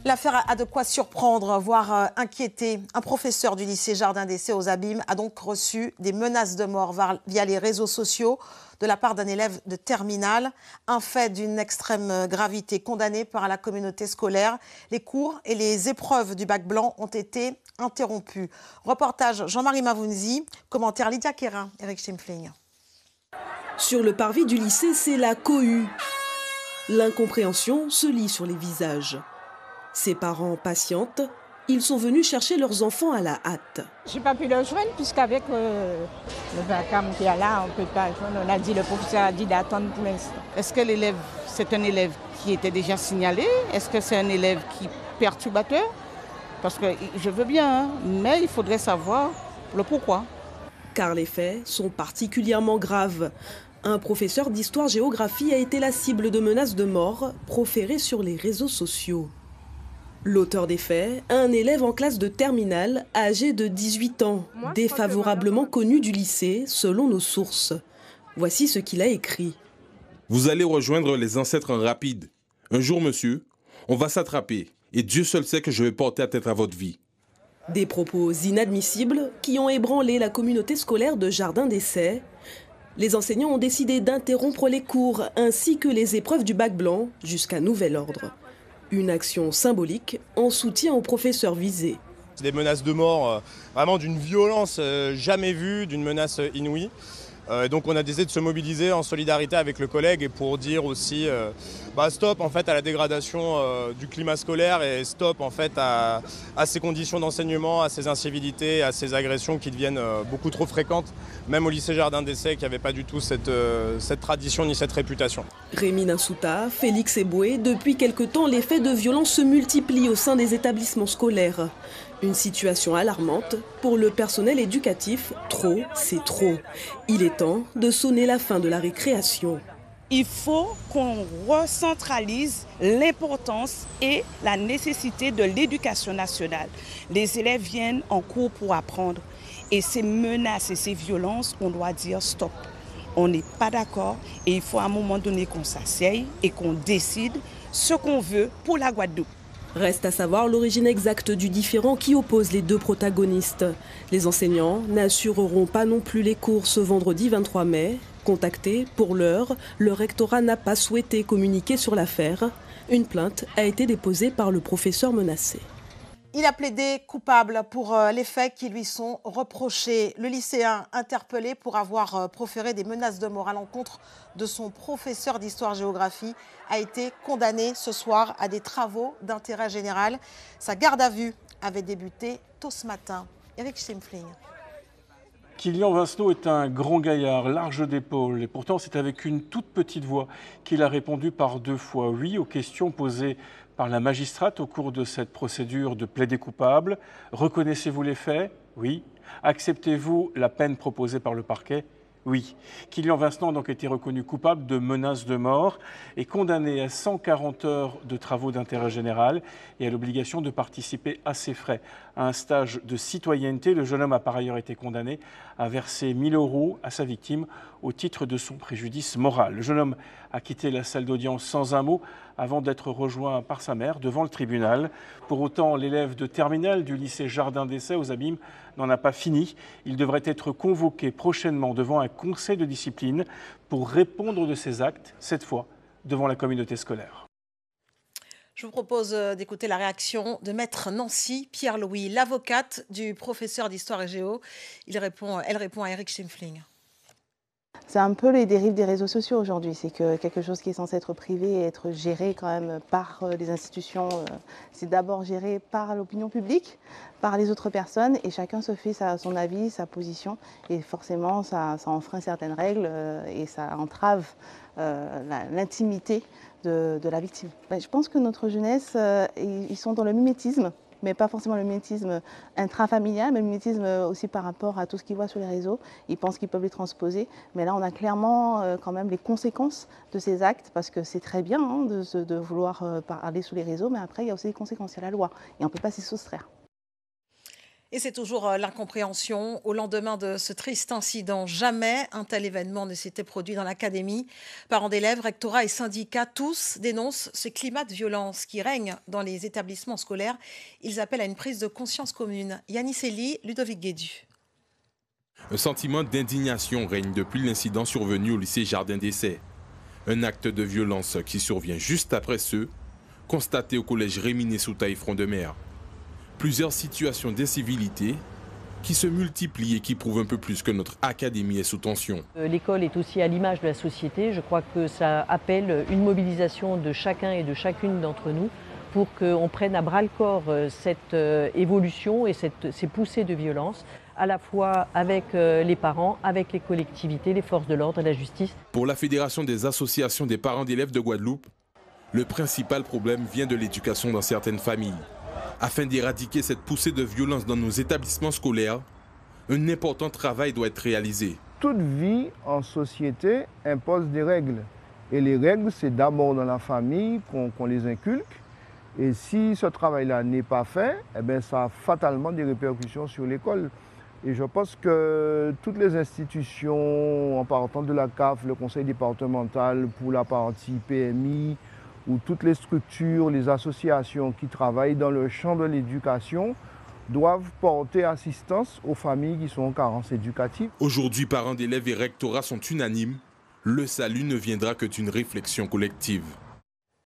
L'affaire a de quoi surprendre, voire inquiéter. Un professeur du lycée Jardin d'Essai aux Abîmes a donc reçu des menaces de mort via les réseaux sociaux de la part d'un élève de terminale. Un fait d'une extrême gravité condamné par la communauté scolaire. Les cours et les épreuves du bac blanc ont été interrompus. Reportage Jean-Marie Mavounzi, commentaire Lydia Kérin, Eric Schimpfling. Sur le parvis du lycée, c'est la cohue. L'incompréhension se lit sur les visages. Ses parents patientent, ils sont venus chercher leurs enfants à la hâte. Je n'ai pas pu le joindre puisqu'avec le vacarme qu'il y a là, on ne peut pas joindre. Le professeur a dit d'attendre pour l'instant. Est-ce que l'élève, c'est un élève qui était déjà signalé? Est-ce que c'est un élève qui est perturbateur? Parce que je veux bien, hein, mais il faudrait savoir le pourquoi. Car les faits sont particulièrement graves. Un professeur d'histoire-géographie a été la cible de menaces de mort proférées sur les réseaux sociaux. L'auteur des faits, un élève en classe de terminale âgé de 18 ans, défavorablement connu du lycée selon nos sources. Voici ce qu'il a écrit. Vous allez rejoindre les ancêtres en rapide. Un jour, monsieur, on va s'attraper et Dieu seul sait que je vais porter atteinte à votre vie. Des propos inadmissibles qui ont ébranlé la communauté scolaire de Jardin d'Essai. Les enseignants ont décidé d'interrompre les cours ainsi que les épreuves du bac blanc jusqu'à nouvel ordre. Une action symbolique en soutien aux professeurs visés. Des menaces de mort, vraiment d'une violence jamais vue, d'une menace inouïe. Donc on a décidé de se mobiliser en solidarité avec le collègue et pour dire aussi stop en fait à la dégradation du climat scolaire et stop en fait à ces conditions d'enseignement, à ces incivilités, à ces agressions qui deviennent beaucoup trop fréquentes, même au lycée Jardin d'Essai qui n'avait pas du tout cette tradition ni cette réputation. Rémi Nassouta, Félix Eboué, depuis quelque temps les faits de violence se multiplient au sein des établissements scolaires. Une situation alarmante pour le personnel éducatif. Trop, c'est trop. Il est temps de sonner la fin de la récréation. Il faut qu'on recentralise l'importance et la nécessité de l'éducation nationale. Les élèves viennent en cours pour apprendre. Et ces menaces et ces violences, on doit dire stop. On n'est pas d'accord et il faut à un moment donné qu'on s'asseye et qu'on décide ce qu'on veut pour la Guadeloupe. Reste à savoir l'origine exacte du différend qui oppose les deux protagonistes. Les enseignants n'assureront pas non plus les cours ce vendredi 23 mai. Contacté, pour l'heure, le rectorat n'a pas souhaité communiquer sur l'affaire. Une plainte a été déposée par le professeur menacé. Il a plaidé coupable pour les faits qui lui sont reprochés. Le lycéen interpellé pour avoir proféré des menaces de mort à l'encontre de son professeur d'histoire-géographie a été condamné ce soir à des travaux d'intérêt général. Sa garde à vue avait débuté tôt ce matin. Eric Schimpfling. Kylian Vincenot est un grand gaillard, large d'épaules. Et pourtant, c'est avec une toute petite voix qu'il a répondu par 2 fois oui aux questions posées par la magistrate au cours de cette procédure de plaider coupable. Reconnaissez-vous les faits? Oui. Acceptez-vous la peine proposée par le parquet? Oui. Kylian Vincenot a donc été reconnu coupable de menaces de mort et condamné à 140 heures de travaux d'intérêt général et à l'obligation de participer à ses frais à un stage de citoyenneté. Le jeune homme a par ailleurs été condamné à verser 1 000 € à sa victime au titre de son préjudice moral. Le jeune homme a quitté la salle d'audience sans un mot avant d'être rejoint par sa mère devant le tribunal. Pour autant, l'élève de terminale du lycée Jardin d'Essai aux Abîmes n'en a pas fini. Il devrait être convoqué prochainement devant un conseil de discipline pour répondre de ses actes, cette fois devant la communauté scolaire. Je vous propose d'écouter la réaction de maître Nancy Pierre-Louis, l'avocate du professeur d'histoire et géo. Elle répond à Eric Schimpfling. C'est un peu les dérives des réseaux sociaux aujourd'hui. C'est que quelque chose qui est censé être privé et être géré quand même par les institutions, c'est d'abord géré par l'opinion publique, par les autres personnes, et chacun se fait son avis, sa position, et forcément ça enfreint certaines règles et ça entrave l'intimité de la victime. Je pense que notre jeunesse, ils sont dans le mimétisme, mais pas forcément le mimétisme intrafamilial, mais le mimétisme aussi par rapport à tout ce qu'ils voient sur les réseaux. Ils pensent qu'ils peuvent les transposer, mais là on a clairement quand même les conséquences de ces actes, parce que c'est très bien hein, de vouloir parler sur les réseaux, mais après il y a aussi des conséquences, il y a la loi, et on ne peut pas s'y soustraire. Et c'est toujours l'incompréhension. Au lendemain de ce triste incident, jamais un tel événement ne s'était produit dans l'académie. Parents d'élèves, rectorat et syndicats, tous dénoncent ce climat de violence qui règne dans les établissements scolaires. Ils appellent à une prise de conscience commune. Yanis Elie, Ludovic Guédu. Un sentiment d'indignation règne depuis l'incident survenu au lycée Jardin d'Essai. Un acte de violence qui survient juste après ceux constatés au collège Réminé-Soutaï Front de Mer. Plusieurs situations d'incivilité qui se multiplient et qui prouvent un peu plus que notre académie est sous tension. L'école est aussi à l'image de la société. Je crois que ça appelle une mobilisation de chacun et de chacune d'entre nous pour qu'on prenne à bras-le-corps cette évolution et ces poussées de violence, à la fois avec les parents, avec les collectivités, les forces de l'ordre et la justice. Pour la Fédération des associations des parents d'élèves de Guadeloupe, le principal problème vient de l'éducation dans certaines familles. Afin d'éradiquer cette poussée de violence dans nos établissements scolaires, un important travail doit être réalisé. Toute vie en société impose des règles. Et les règles, c'est d'abord dans la famille qu'on les inculque. Et si ce travail-là n'est pas fait, eh bien, ça a fatalement des répercussions sur l'école. Et je pense que toutes les institutions, en partant de la CAF, le conseil départemental pour la partie PMI, ou toutes les structures, les associations qui travaillent dans le champ de l'éducation doivent porter assistance aux familles qui sont en carence éducative. Aujourd'hui, parents d'élèves et rectorats sont unanimes. Le salut ne viendra que d'une réflexion collective.